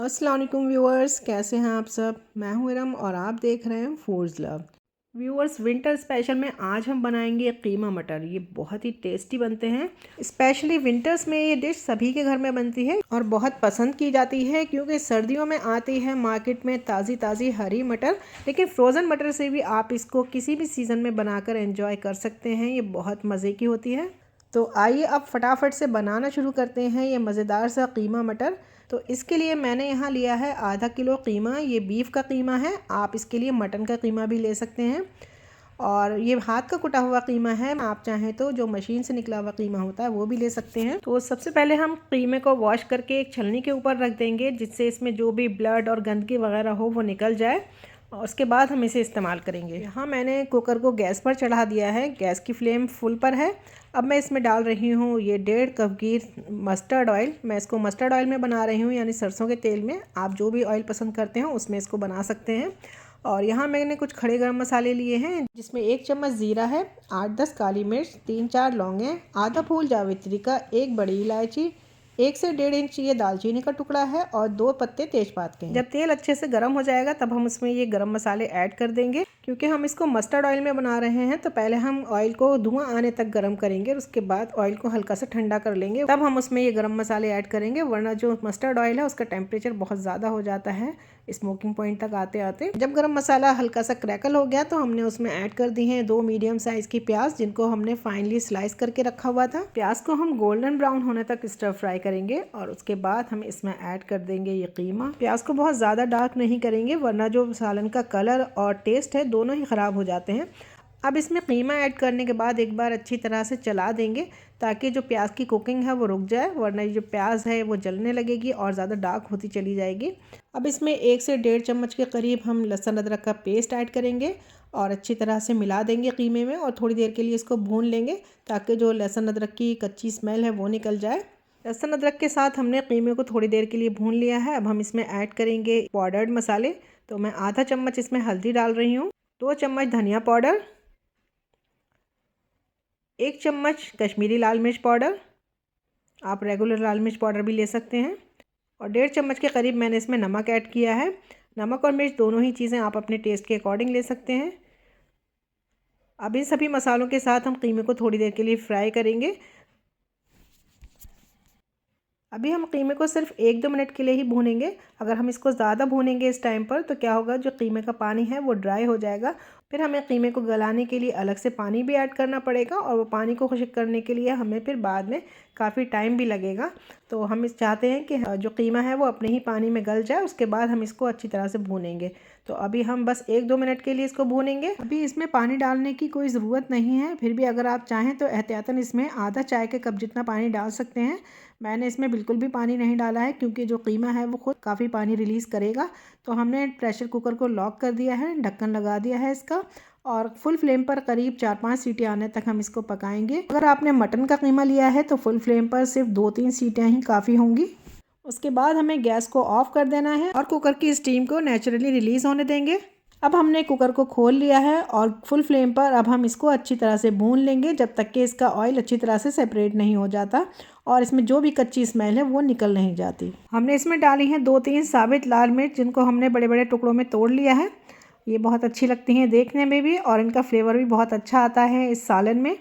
अस्सलाम वालेकुम व्यूअर्स, कैसे हैं आप सब। मैं हूं इरम और आप देख रहे हैं foods love. Viewers, winter special में आज हम बनाएंगे कीमा मटर। ये बहुत ही टेस्टी बनते हैं। स्पेशली विंटर्स में ये डिश सभी के घर में बनती है और बहुत पसंद की जाती है क्योंकि सर्दियों में आती है मार्केट में ताज़ी ताज़ी हरी मटर। लेकिन फ्रोज़न मटर से भी आप इसको किसी भी सीज़न में बनाकर एंजॉय कर सकते हैं। ये बहुत मज़े की होती है। तो आइए अब फटाफट से बनाना शुरू करते हैं ये मज़ेदार सा कीमा मटर। तो इसके लिए मैंने यहाँ लिया है आधा किलो कीमा। ये बीफ का कीमा है, आप इसके लिए मटन का कीमा भी ले सकते हैं। और ये हाथ का कुटा हुआ कीमा है, आप चाहें तो जो मशीन से निकला हुआ कीमा होता है वो भी ले सकते हैं। तो सबसे पहले हम कीमे को वॉश करके एक छलनी के ऊपर रख देंगे जिससे इसमें जो भी ब्लड और गंदगी वगैरह हो वो निकल जाए और उसके बाद हम इसे इस्तेमाल करेंगे। यहाँ मैंने कुकर को गैस पर चढ़ा दिया है, गैस की फ्लेम फुल पर है। अब मैं इसमें डाल रही हूँ ये 1.5 कप की मस्टर्ड ऑयल। मैं इसको मस्टर्ड ऑयल में बना रही हूँ, यानी सरसों के तेल में। आप जो भी ऑयल पसंद करते हो उसमें इसको बना सकते हैं। और यहाँ मैंने कुछ खड़े गरम मसाले लिए हैं जिसमें 1 चम्मच ज़ीरा है, 8-10 काली मिर्च, 3-4 लौंगे, आधा फूल जावित्री का, 1 बड़ी इलायची, 1 से 1.5 इंच ये दालचीनी का टुकड़ा है और 2 पत्ते तेजपात के हैं। जब तेल अच्छे से गर्म हो जाएगा तब हम उसमें ये गरम मसाले ऐड कर देंगे। क्योंकि हम इसको मस्टर्ड ऑयल में बना रहे हैं तो पहले हम ऑयल को धुआं आने तक गर्म करेंगे और उसके बाद ऑयल को हल्का सा ठंडा कर लेंगे, तब हम उसमें ये गरम मसाले ऐड करेंगे। वरना जो मस्टर्ड ऑयल है उसका टेम्परेचर बहुत ज़्यादा हो जाता है स्मोकिंग पॉइंट तक आते आते। जब गरम मसाला हल्का सा क्रैकल हो गया तो हमने उसमें ऐड कर दी हैं 2 मीडियम साइज़ की प्याज जिनको हमने फाइनली स्लाइस करके रखा हुआ था। प्याज को हम गोल्डन ब्राउन होने तक स्टर फ्राई करेंगे और उसके बाद हम इसमें ऐड कर देंगे ये कीमा। प्याज को बहुत ज़्यादा डार्क नहीं करेंगे वरना जो सालन का कलर और टेस्ट है दोनों ही ख़राब हो जाते हैं। अब इसमें कीमा ऐड करने के बाद एक बार अच्छी तरह से चला देंगे ताकि जो प्याज की कुकिंग है वो रुक जाए, वरना ये जो प्याज है वो जलने लगेगी और ज़्यादा डार्क होती चली जाएगी। अब इसमें 1 से 1.5 चम्मच के करीब हम लहसुन अदरक का पेस्ट ऐड करेंगे और अच्छी तरह से मिला देंगे कीमे में और थोड़ी देर के लिए इसको भून लेंगे ताकि जो लहसुन अदरक की कच्ची स्मेल है वो निकल जाए। लहसुन अदरक के साथ हमने कीमे को थोड़ी देर के लिए भून लिया है। अब हम इसमें ऐड करेंगे पाउडर्ड मसाले। तो मैं आधा चम्मच इसमें हल्दी डाल रही हूँ, 2 चम्मच धनिया पाउडर, 1 चम्मच कश्मीरी लाल मिर्च पाउडर, आप रेगुलर लाल मिर्च पाउडर भी ले सकते हैं, और 1.5 चम्मच के करीब मैंने इसमें नमक ऐड किया है। नमक और मिर्च दोनों ही चीज़ें आप अपने टेस्ट के अकॉर्डिंग ले सकते हैं। अब इन सभी मसालों के साथ हम कीमे को थोड़ी देर के लिए फ्राई करेंगे। अभी हम कीमे को सिर्फ 1-2 मिनट के लिए ही भूनेंगे। अगर हम इसको ज़्यादा भूनेंगे इस टाइम पर तो क्या होगा, जो कीमे का पानी है वो ड्राई हो जाएगा। फिर हमें कीमे को गलाने के लिए अलग से पानी भी ऐड करना पड़ेगा और वो पानी को खुश्क करने के लिए हमें फिर बाद में काफ़ी टाइम भी लगेगा। तो हम इस चाहते हैं कि जो कीमा है वो अपने ही पानी में गल जाए, उसके बाद हम इसको अच्छी तरह से भूनेंगे। तो अभी हम बस 1-2 मिनट के लिए इसको भूनेंगे। अभी इसमें पानी डालने की कोई ज़रूरत नहीं है, फिर भी अगर आप चाहें तो एहतियातन इसमें आधा चाय के कप जितना पानी डाल सकते हैं। मैंने इसमें बिल्कुल भी पानी नहीं डाला है क्योंकि जो कीमा है वो खुद काफ़ी पानी रिलीज़ करेगा। तो हमने प्रेशर कुकर को लॉक कर दिया है, ढक्कन लगा दिया है इसका और फुल फ्लेम पर करीब 4-5 सीटी आने तक हम इसको पकाएंगे। अगर आपने मटन का कीमा लिया है तो फुल फ्लेम पर सिर्फ 2-3 सीटियाँ ही काफ़ी होंगी। उसके बाद हमें गैस को ऑफ कर देना है और कुकर की स्टीम को नेचुरली रिलीज़ होने देंगे। अब हमने कुकर को खोल लिया है और फुल फ्लेम पर अब हम इसको अच्छी तरह से भून लेंगे जब तक कि इसका ऑयल अच्छी तरह से सेपरेट नहीं हो जाता और इसमें जो भी कच्ची स्मेल है वो निकल नहीं जाती। हमने इसमें डाली हैं 2-3 साबित लाल मिर्च जिनको हमने बड़े बड़े टुकड़ों में तोड़ लिया है। ये बहुत अच्छी लगती हैं देखने में भी और इनका फ्लेवर भी बहुत अच्छा आता है इस सालन में।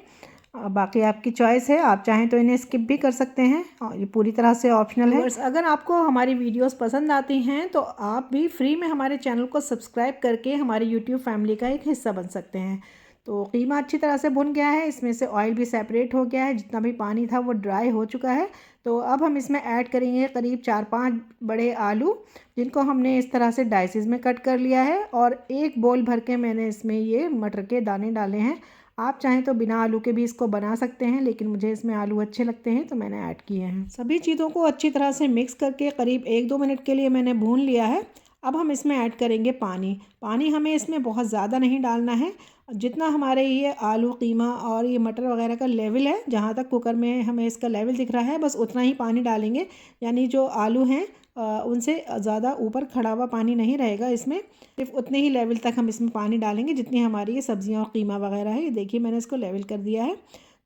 बाकी आपकी चॉइस है, आप चाहें तो इन्हें स्किप भी कर सकते हैं और ये पूरी तरह से ऑप्शनल है। अगर आपको हमारी वीडियोस पसंद आती हैं तो आप भी फ्री में हमारे चैनल को सब्सक्राइब करके हमारी यूट्यूब फैमिली का एक हिस्सा बन सकते हैं। तो कीमा अच्छी तरह से भुन गया है, इसमें से ऑयल भी सेपरेट हो गया है, जितना भी पानी था वो ड्राई हो चुका है। तो अब हम इसमें ऐड करेंगे करीब 4-5 बड़े आलू जिनको हमने इस तरह से डाइसेस में कट कर लिया है और 1 बोल भर के मैंने इसमें ये मटर के दाने डाले हैं। आप चाहें तो बिना आलू के भी इसको बना सकते हैं, लेकिन मुझे इसमें आलू अच्छे लगते हैं तो मैंने ऐड किए हैं। सभी चीज़ों को अच्छी तरह से मिक्स करके करीब 1-2 मिनट के लिए मैंने भून लिया है। अब हम इसमें ऐड करेंगे पानी। पानी हमें इसमें बहुत ज़्यादा नहीं डालना है, जितना हमारे ये आलू कीमा और ये मटर वगैरह का लेवल है, जहाँ तक कुकर में हमें इसका लेवल दिख रहा है बस उतना ही पानी डालेंगे। यानी जो आलू हैं उनसे ज़्यादा ऊपर खड़ा हुआ पानी नहीं रहेगा इसमें, सिर्फ उतने ही लेवल तक हम इसमें पानी डालेंगे जितनी हमारी ये सब्जियां और कीमा वगैरह है। ये देखिए मैंने इसको लेवल कर दिया है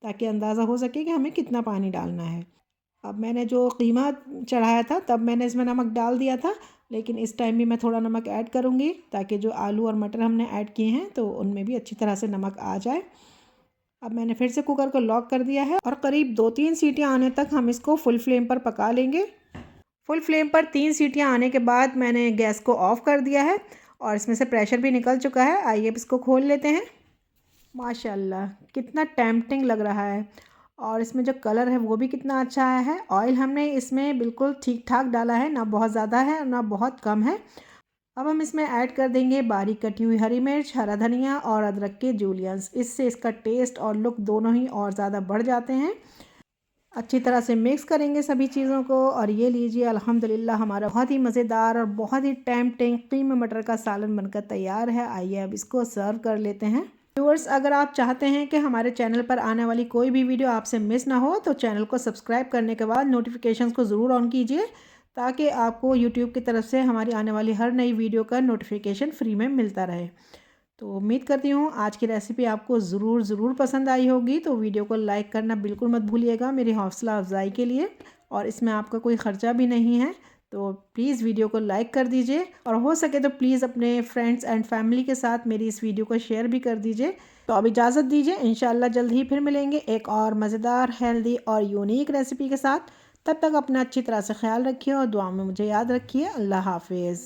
ताकि अंदाज़ा हो सके कि हमें कितना पानी डालना है। अब मैंने जो कीमा चढ़ाया था तब मैंने इसमें नमक डाल दिया था, लेकिन इस टाइम भी मैं थोड़ा नमक ऐड करूँगी ताकि जो आलू और मटर हमने ऐड किए हैं तो उनमें भी अच्छी तरह से नमक आ जाए। अब मैंने फिर से कुकर को लॉक कर दिया है और करीब 2-3 सीटियाँ आने तक हम इसको फुल फ्लेम पर पका लेंगे। फुल फ्लेम पर 3 सीटियाँ आने के बाद मैंने गैस को ऑफ़ कर दिया है और इसमें से प्रेशर भी निकल चुका है। आइए अब इसको खोल लेते हैं। माशाल्लाह कितना टेम्पटिंग लग रहा है और इसमें जो कलर है वो भी कितना अच्छा आया है। ऑयल हमने इसमें बिल्कुल ठीक ठाक डाला है, ना बहुत ज़्यादा है ना बहुत कम है। अब हम इसमें ऐड कर देंगे बारीक कटी हुई हरी मिर्च, हरा धनिया और अदरक के जूलियंस। इससे इसका टेस्ट और लुक दोनों ही और ज़्यादा बढ़ जाते हैं। अच्छी तरह से मिक्स करेंगे सभी चीज़ों को और ये लीजिए अल्हम्दुलिल्लाह हमारा बहुत ही मज़ेदार और बहुत ही टेम्पटिंग कीमा मटर का सालन बनकर तैयार है। आइए अब इसको सर्व कर लेते हैं। व्यूअर्स, अगर आप चाहते हैं कि हमारे चैनल पर आने वाली कोई भी वीडियो आपसे मिस ना हो तो चैनल को सब्सक्राइब करने के बाद नोटिफिकेशंस को ज़रूर ऑन कीजिए ताकि आपको यूट्यूब की तरफ से हमारी आने वाली हर नई वीडियो का नोटिफिकेशन फ्री में मिलता रहे। तो उम्मीद करती हूँ आज की रेसिपी आपको ज़रूर पसंद आई होगी। तो वीडियो को लाइक करना बिल्कुल मत भूलिएगा मेरी हौसला अफजाई के लिए, और इसमें आपका कोई ख़र्चा भी नहीं है। तो प्लीज़ वीडियो को लाइक कर दीजिए और हो सके तो प्लीज़ अपने फ्रेंड्स एंड फैमिली के साथ मेरी इस वीडियो को शेयर भी कर दीजिए। तो अब इजाज़त दीजिए, इंशाल्लाह जल्द ही फिर मिलेंगे एक और मज़ेदार, हेल्दी और यूनिक रेसिपी के साथ। तब तक अपना अच्छी तरह से ख्याल रखिए और दुआ में मुझे याद रखिए। अल्लाह हाफिज़।